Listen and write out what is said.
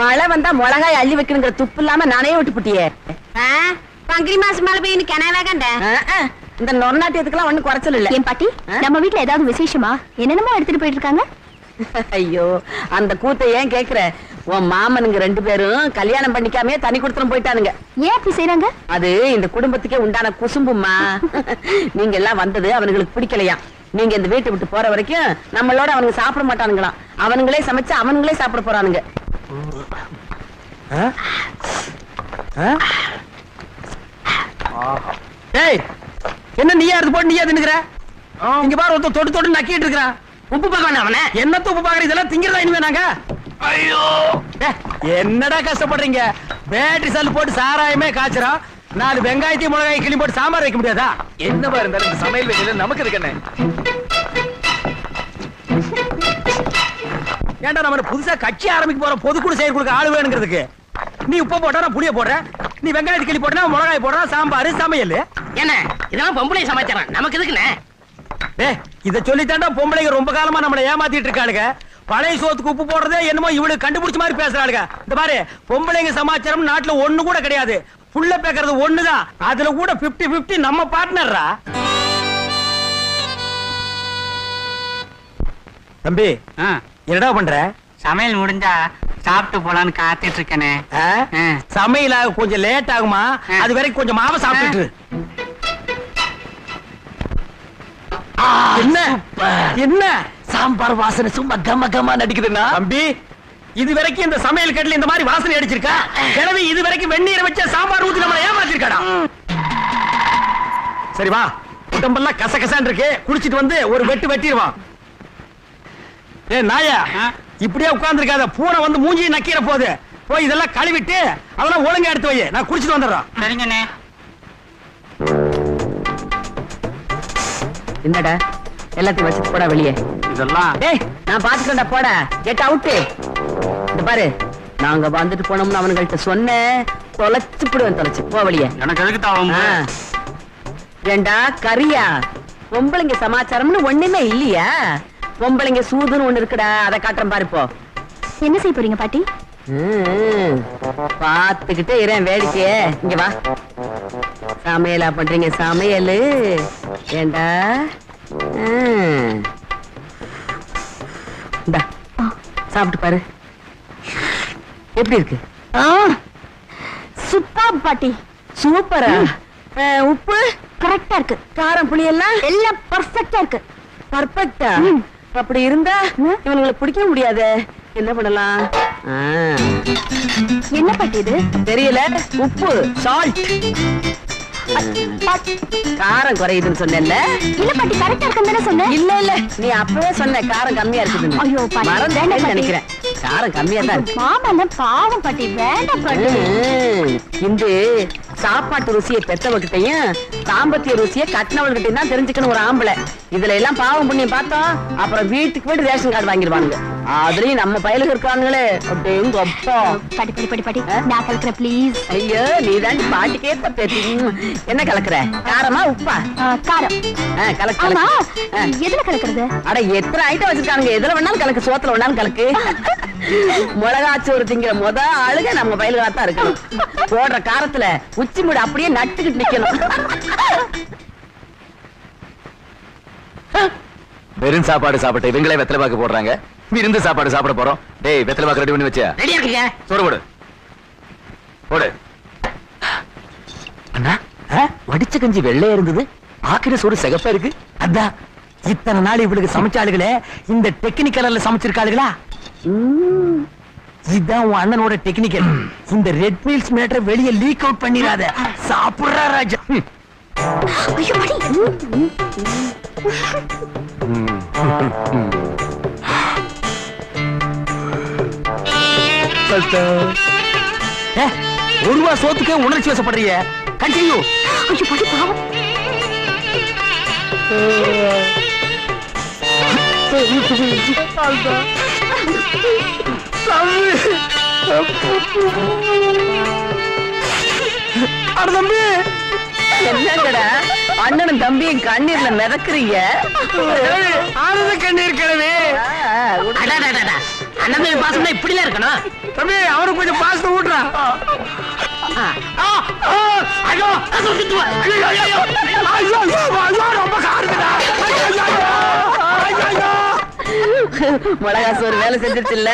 மழை வந்தா மிளகாய் அள்ளி வைக்கணுங்கிற துப்பு இல்லாம நானே விட்டு புட்டியே. பங்குனி மாசம் மழை பெய்யும் கிணவா கண்ட இந்த நொன்னாட்டியத்துக்கெல்லாம் ஒண்ணும் குறைச்சல் இல்ல. என் பாட்டி, நம்ம வீட்டுல ஏதாவது விசேஷமா? என்னென்னமோ எடுத்துட்டு போயிட்டு இருக்காங்க. ஐயோ, அந்த கூத்தை ஏன் கேக்குற? உன் மாமனுங்க 2 பேரும் கல்யாணம் பண்ணிக்காமே தனி கொடுத்துரும் போயிட்டானுங்க. ஏன் அப்படி செய்யறாங்க? அது இந்த குடும்பத்துக்கே உண்டான குசும்புமா. நீங்க எல்லாம் வந்தது அவனுங்களுக்கு பிடிக்கலையா? நீங்க இந்த வீட்டை விட்டு போற வரைக்கும் நம்மளோட அவனுங்க சாப்பிட மாட்டானுங்களாம். அவனுங்களே சமைச்சு அவனுங்களே சாப்பிட போறானுங்க. என்ன நீயா எடுத்து போட்டு நீயா தின்னுக்கிற? இங்க பாரு, ஒருத்தர் தொட்டு தொட்டு நக்கிட்டு இருக்கிறான். உப்பு பார்க்க அவன என்னத்த உப்பு பாக்குற? இதெல்லாம் திங்கிறதா இனிமே நாங்க? ஐயோ, என்னடா கஷ்டப்படுறீங்க? பேட்டரி சல் போட்டு சாராயமே காய்ச்சறோம். 4 வெங்காயத்தையும் மிளகாய் கிளி போட்டு சாம்பார் வைக்க முடியாதா? என்னவா இருந்தாலும் இந்த சமையல் வேலையில நமக்கு இருக்கண்ணே. ஏன்டா நம்ம புதுசா கட்சி ஆரம்பிக்க போற பொதுக்குழு செயற்குழுக்கு ஆளு வேணுங்கிறதுக்கு நீ உப்பு போட்டா நான் புளிய போடுற, நீ வெங்காயத்தை கிளி போட்டா மிளகாய் போடுற, சாம்பார் சமையல் என்ன இதெல்லாம் பொம்பளை சமாச்சாரம், நமக்கு எதுக்குண்ணே? இத சொல்லித்தாண்டா பொம்பளைங்க ரொம்ப காலமா நம்மளை ஏமாத்திட்டு இருக்காளுங்க. பழைய சோத்துக்கு உப்பு போடுறதே என்னமோ இவளுக்கு கண்டுபிடிச்ச மாதிரி பேசுறாளுங்க. இந்த பாரு, பொம்பளைங்க சமாச்சாரம் நாட்டுல ஒண்ணு கூட கிடையாது. புள்ள பேக்கிறது ஒண்ணுதான். அதுல கூட 50-50 நம்ம பார்ட்னர்ரா. தம்பி, என்னடா பண்ற? சமையல் முடிஞ்சா சாப்பிட்டு போலான்னு காத்துட்டு இருக்கனே. சமையல கொஞ்சம் லேட் ஆகுமா? அது வரைக்கும் கொஞ்சம் மாவை சாப்பிட்டு. என்ன என்ன சாம்பார் வாசனை சும்மா கம கமா நடிக்குதுன்னா தம்பி, இது வரைக்கும் இந்த சமையல் கட்டில இந்த மாதிரி வாசனை அடிச்சிருக்கா? கிழவி இது வரைக்கும் வெந்நீரை வச்ச சாம்பார் ஊத்தி நம்மளை ஏமாத்திருக்காடா. சரி வா, உடம்பெல்லாம் கசகசான் இருக்கு, குடிச்சிட்டு வந்து ஒரு வெட்டு வெட்டிடுவான். நாயா, இப்படியே உட்கார்ந்து இருக்காத. பூனை வந்து மூஞ்சி நக்கிற போது போய் இதெல்லாம் கழுவிட்டு அதெல்லாம் ஒழுங்கா எடுத்து வை. நான் குடிச்சிட்டு வந்துடுறேன். சரிங்கண்ணே. என்னடா எல்லாத்தையும் வச்சுட்டு போடா வெளியே. இதெல்லாம் நான் பாத்துக்கண்டா, போடா, கெட் அவுட். இந்த பாரு, நாங்க வந்துட்டு போனோம்னு அவனுங்கள்ட்ட சொன்னேன், தொலைச்சு போடுவேன். தொலைச்சு போ வெளியே. எனக்கு எதுக்கு தாவும்? ஏண்டா கரியா, பொம்பளைங்க சமாச்சாரம்னு ஒண்ணுமே இல்லையா? பொம்பளைங்க சூதுன்னு ஒண்ணு இருக்குடா, அதை காட்டுறேன் பாரு. போ. என்ன செய்ய போறீங்க பாட்டி? பாத்துக்கிட்டே இரேன் வேடிக்கையே. இங்க வா, சமையலா பண்றீங்க? சமையல் ஏண்டா? சாப்பிட்டு பாரு, எப்படி இருக்கு? சூப்பர் பாட்டி. சூப்பரா? உப்பு கரெக்டா இருக்கு. காரம் புளி எல்லாம் எல்லாம் பர்ஃபெக்ட்டா இருக்கு. பர்ஃபெக்ட்டா? அப்படி இருந்தா இவனுங்களை பிடிக்க முடியாது. என்ன பண்ணலாம்? என்ன பாட்டி இது? தெரியல. உப்பு, சால்ட். காரம் குறையுதுன்னு சொன்னேன்ல? இல்ல பாட்டி, கரெக்டா இருக்குன்னு சொன்னேன். இல்ல இல்ல, நீ அப்பவே சொன்ன காரம் கம்மியா இருக்குதுன்னு. ஐயோ பாட்டி, மறந்தேன்னு நினைக்கிறேன். காரம் கம்மியா தான் இருக்கு. மாமா பாவம் பாட்டி, வேண்டாம் பாட்டி. இந்த சாப்பாட்டு ருசியை பெத்தவகிட்டையும் தாம்பத்திய ருசியை கட்டினவள்கிட்டையும் தான் தெரிஞ்சுக்கணும் ஒரு ஆம்பளை. இதுல எல்லாம் பாவம் புண்ணியம் பார்த்தோம், அப்புறம் வீட்டுக்கு போயிட்டு ரேஷன் கார்டு வாங்கிடுவானுங்க. அதுலயும் நம்ம பயலுக்கு இருக்கானுங்களே, அப்படியும் அப்பா. பாட்டி பாட்டி பாட்டி பாட்டி, நான் கலக்குறேன் ப்ளீஸ். ஐயோ, நீ தான் பாட்டுக்கே தப்பேத்தி. என்ன கலக்குற? காரமா உப்பா? காரம். கலக்கு. எதுல கலக்குறது? அட, எத்தனை ஐட்டம் வச்சிருக்கானுங்க, எதுல வேணாலும் கலக்கு. சோத்துல வேணாலும் கலக்கு. மிளகாச்சோறு திங்கிற முத ஆளுங்க நம்ம பயலுகளா தான் இருக்கணும். போடுற காரத்துல உச்சி மூடு அப்படியே நட்டுக்கிட்டு நிக்கணும். வெறும் சாப்பாடு சாப்பிட்டு இவங்களே வெத்தலை பாக்கு போடுறாங்க. விருந்து சாப்பாடு சாப்பிட போறோம். டேய், வெத்தலை பாக்கு ரெடி பண்ணி வச்சியா? ரெடியா இருக்கீங்க? சோறு போடு போடு. அண்ணா, வடிச்ச கஞ்சி வெள்ளையா இருந்தது, ஆக்கிற சோறு சிகப்பா இருக்கு. அதான் இத்தனை நாள் இவளுக்கு சமைச்சாளுகளே, இந்த டெக்னிக்கல்ல சமைச்சிருக்காளுகளா? இதுதான் உன் அண்ணனோட டெக்னிக்கல். இந்த ரெட் மீல்ஸ் மேட்டரை வெளியே லீக் அவுட் பண்ணிடாத. சாப்பிடுறா ராஜா. ஐயோ பாட்டி. ஒரு ரூபா சோத்துக்கு உணர்ச்சி வசப்படுறீங்க. கண்டினியூ. ஐயோ பாட்டி, பாவம். தம்பி, என்னங்கடா அண்ணனும் தம்பியும் கண்ணீர்ல மிதக்குறீங்க? ஆனந்த கண்ணீர் கிழவி. அண்ணன் தம்பி பாசம்னா இப்படிலாம் இருக்கணும். தம்பி அவனுக்கு கொஞ்சம் பாசத்தை ஊட்டுறா. ஐயோ ரொம்ப காருக்குதா. மிளகா சோறு வேலை செஞ்சிருச்சு இல்ல.